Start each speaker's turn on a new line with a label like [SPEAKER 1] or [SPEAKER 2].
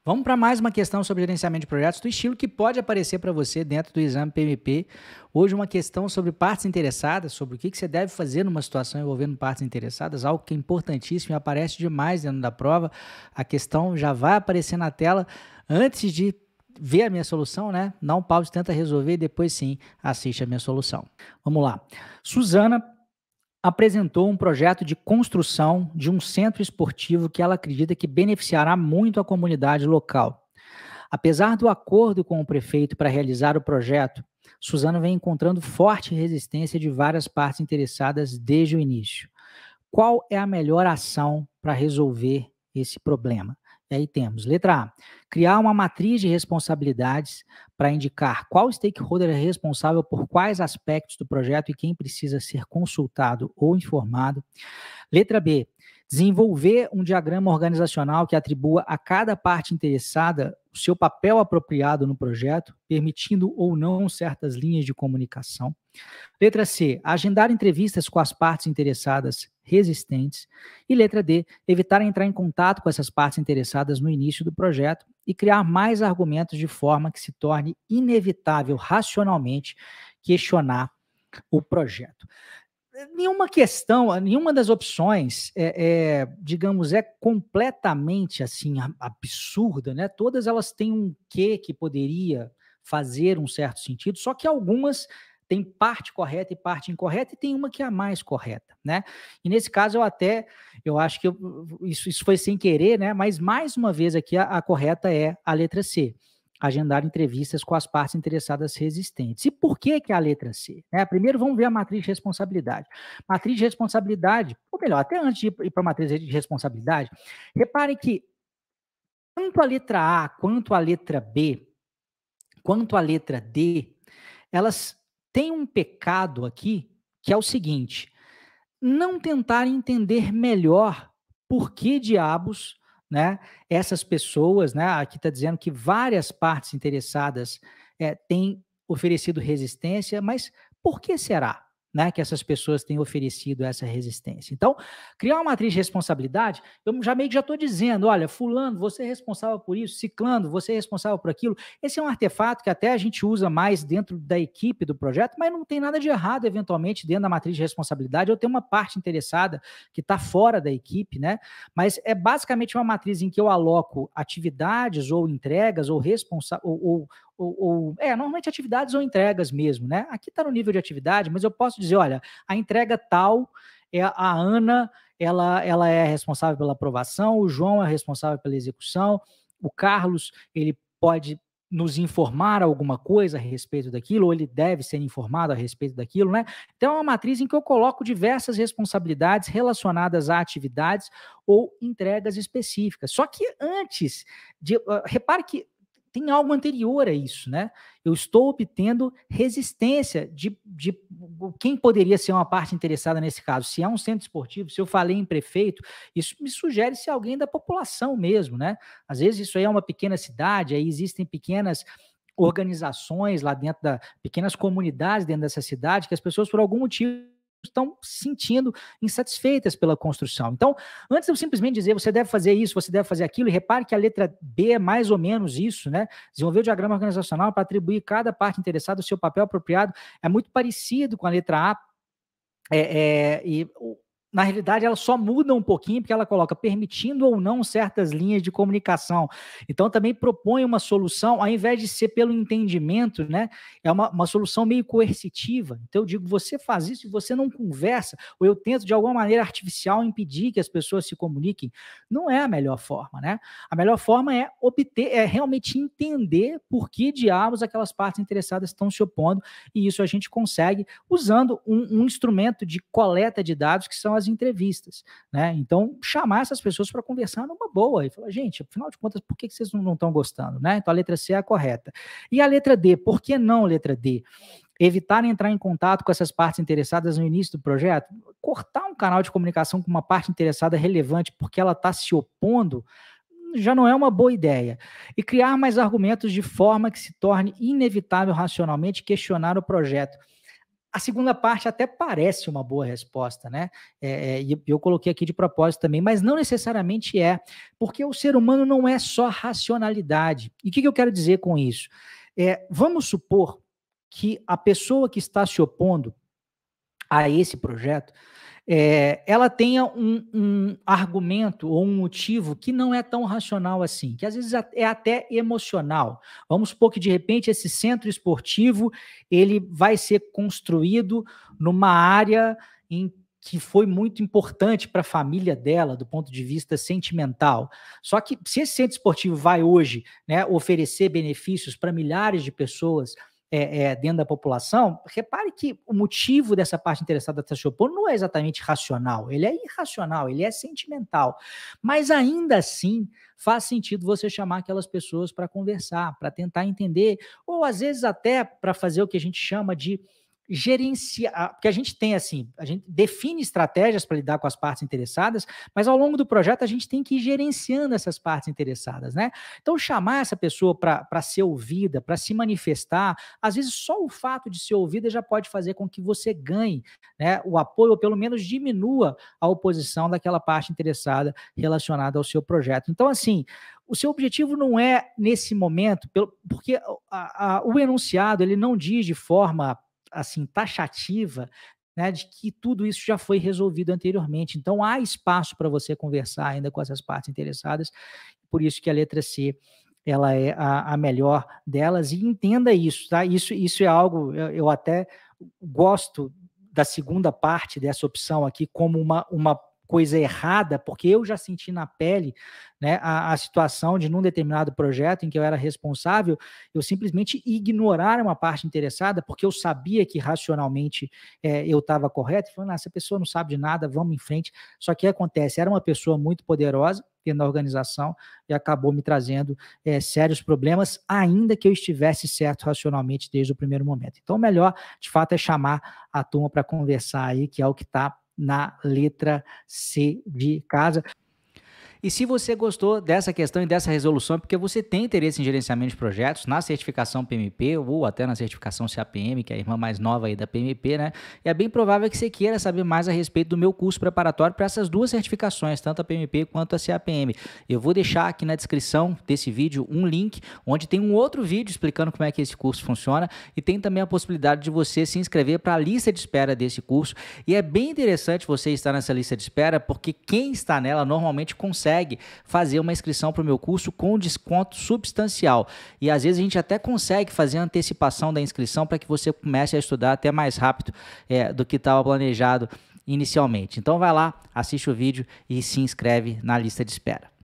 [SPEAKER 1] Vamos para mais uma questão sobre gerenciamento de projetos do estilo que pode aparecer para você dentro do exame PMP. Hoje uma questão sobre partes interessadas, sobre o que você deve fazer numa situação envolvendo partes interessadas, algo que é importantíssimo e aparece demais dentro da prova. A questão já vai aparecer na tela antes de ver a minha solução, né? Dá um pause, tenta resolver e depois sim assiste a minha solução. Vamos lá. Suzana apresentou um projeto de construção de um centro esportivo que ela acredita que beneficiará muito a comunidade local. Apesar do acordo com o prefeito para realizar o projeto, Suzano vem encontrando forte resistência de várias partes interessadas desde o início. Qual é a melhor ação para resolver esse problema? E aí temos, letra A, criar uma matriz de responsabilidades para indicar qual stakeholder é responsável por quais aspectos do projeto e quem precisa ser consultado ou informado. Letra B, desenvolver um diagrama organizacional que atribua a cada parte interessada o seu papel apropriado no projeto, permitindo ou não certas linhas de comunicação. Letra C, agendar entrevistas com as partes interessadas resistentes. E letra D, evitar entrar em contato com essas partes interessadas no início do projeto e criar mais argumentos de forma que se torne inevitável racionalmente questionar o projeto. Nenhuma questão, nenhuma das opções, digamos, é completamente assim absurda, né? Todas elas têm um quê que poderia fazer um certo sentido, só que algumas têm parte correta e parte incorreta, e tem uma que é a mais correta, né? E nesse caso eu acho que isso foi sem querer, né? Mas mais uma vez aqui a correta é a letra C. Agendar entrevistas com as partes interessadas resistentes. E por que a letra C? Primeiro vamos ver a matriz de responsabilidade. Matriz de responsabilidade, ou melhor, até antes de ir para a matriz de responsabilidade, reparem que tanto a letra A, quanto a letra B, quanto a letra D, elas têm um pecado aqui, que é o seguinte: não tentar entender melhor por que diabos, né, essas pessoas, né, aqui está dizendo que várias partes interessadas têm oferecido resistência, mas por que será, né, que essas pessoas têm oferecido essa resistência? Então, criar uma matriz de responsabilidade, eu já meio que já estou dizendo, olha, fulano, você é responsável por isso, ciclano, você é responsável por aquilo. Esse é um artefato que até a gente usa mais dentro da equipe do projeto, mas não tem nada de errado, eventualmente, dentro da matriz de responsabilidade, eu tenho uma parte interessada que está fora da equipe, né? Mas é basicamente uma matriz em que eu aloco atividades ou entregas ou normalmente atividades ou entregas mesmo, né? Aqui está no nível de atividade, mas eu posso dizer, olha, a entrega tal, a Ana, ela é responsável pela aprovação, o João é responsável pela execução, o Carlos, ele pode nos informar alguma coisa a respeito daquilo, ou ele deve ser informado a respeito daquilo, né? Então é uma matriz em que eu coloco diversas responsabilidades relacionadas a atividades ou entregas específicas. Só que antes repare que tem algo anterior a isso, né? Eu estou obtendo resistência de quem poderia ser uma parte interessada nesse caso. Se é um centro esportivo, se eu falei em prefeito, isso me sugere se alguém da população mesmo, né? Às vezes isso aí é uma pequena cidade, aí existem pequenas organizações lá dentro pequenas comunidades dentro dessa cidade, que as pessoas por algum motivo estão se sentindo insatisfeitas pela construção. Então, antes de eu simplesmente dizer você deve fazer isso, você deve fazer aquilo, e repare que a letra B é mais ou menos isso, né? Desenvolver o diagrama organizacional para atribuir cada parte interessada o seu papel apropriado, é muito parecido com a letra A, na realidade, ela só muda um pouquinho, porque ela coloca permitindo ou não certas linhas de comunicação. Então, também propõe uma solução, ao invés de ser pelo entendimento, né? É uma solução meio coercitiva. Então, eu digo, você faz isso e você não conversa, ou eu tento, de alguma maneira artificial, impedir que as pessoas se comuniquem. Não é a melhor forma, né? A melhor forma é realmente entender por que diabos aquelas partes interessadas estão se opondo, e isso a gente consegue usando um instrumento de coleta de dados, que são as entrevistas, né? Então, chamar essas pessoas para conversar numa boa e falar, gente, afinal de contas, por que vocês não estão gostando, né? Então, a letra C é a correta. E a letra D, por que não letra D? Evitar entrar em contato com essas partes interessadas no início do projeto, cortar um canal de comunicação com uma parte interessada relevante porque ela está se opondo, já não é uma boa ideia. E criar mais argumentos de forma que se torne inevitável racionalmente questionar o projeto. A segunda parte até parece uma boa resposta, né? E eu coloquei aqui de propósito também, mas não necessariamente é, porque o ser humano não é só racionalidade. E o que eu quero dizer com isso? Vamos supor que a pessoa que está se opondo a esse projeto, ela tenha um argumento ou um motivo que não é tão racional assim, que às vezes é até emocional. Vamos supor que, de repente, esse centro esportivo ele vai ser construído numa área que foi muito importante para a família dela, do ponto de vista sentimental. Só que se esse centro esportivo vai hoje, né, oferecer benefícios para milhares de pessoas dentro da população, repare que o motivo dessa parte interessada da se opor não é exatamente racional, ele é irracional, ele é sentimental. Mas ainda assim, faz sentido você chamar aquelas pessoas para conversar, para tentar entender, ou às vezes até para fazer o que a gente chama de gerenciar, porque a gente tem assim, a gente define estratégias para lidar com as partes interessadas, mas ao longo do projeto a gente tem que ir gerenciando essas partes interessadas, né? Então chamar essa pessoa para ser ouvida, para se manifestar, às vezes só o fato de ser ouvida já pode fazer com que você ganhe, né, o apoio ou pelo menos diminua a oposição daquela parte interessada relacionada ao seu projeto. Então assim, o seu objetivo não é nesse momento, porque o enunciado ele não diz de forma assim, taxativa, né, de que tudo isso já foi resolvido anteriormente. Então, há espaço para você conversar ainda com essas partes interessadas, por isso que a letra C ela é a melhor delas, e entenda isso, tá? Isso é algo, eu até gosto da segunda parte dessa opção aqui como uma coisa errada, porque eu já senti na pele, né, a situação de num determinado projeto em que eu era responsável, eu simplesmente ignorar uma parte interessada, porque eu sabia que racionalmente eu estava correto, falando, essa pessoa não sabe de nada, vamos em frente. Só que acontece, era uma pessoa muito poderosa dentro da organização e acabou me trazendo sérios problemas, ainda que eu estivesse certo racionalmente desde o primeiro momento. Então, o melhor, de fato, é chamar a turma para conversar aí, que é o que está na letra C de casa. E se você gostou dessa questão e dessa resolução, é porque você tem interesse em gerenciamento de projetos, na certificação PMP ou até na certificação CAPM, que é a irmã mais nova aí da PMP, né? E é bem provável que você queira saber mais a respeito do meu curso preparatório para essas duas certificações, tanto a PMP quanto a CAPM. Eu vou deixar aqui na descrição desse vídeo um link, onde tem um outro vídeo explicando como é que esse curso funciona, e tem também a possibilidade de você se inscrever para a lista de espera desse curso. E é bem interessante você estar nessa lista de espera, porque quem está nela normalmente consegue fazer uma inscrição para o meu curso com desconto substancial. E às vezes a gente até consegue fazer a antecipação da inscrição para que você comece a estudar até mais rápido do que estava planejado inicialmente. Então vai lá, assiste o vídeo e se inscreve na lista de espera.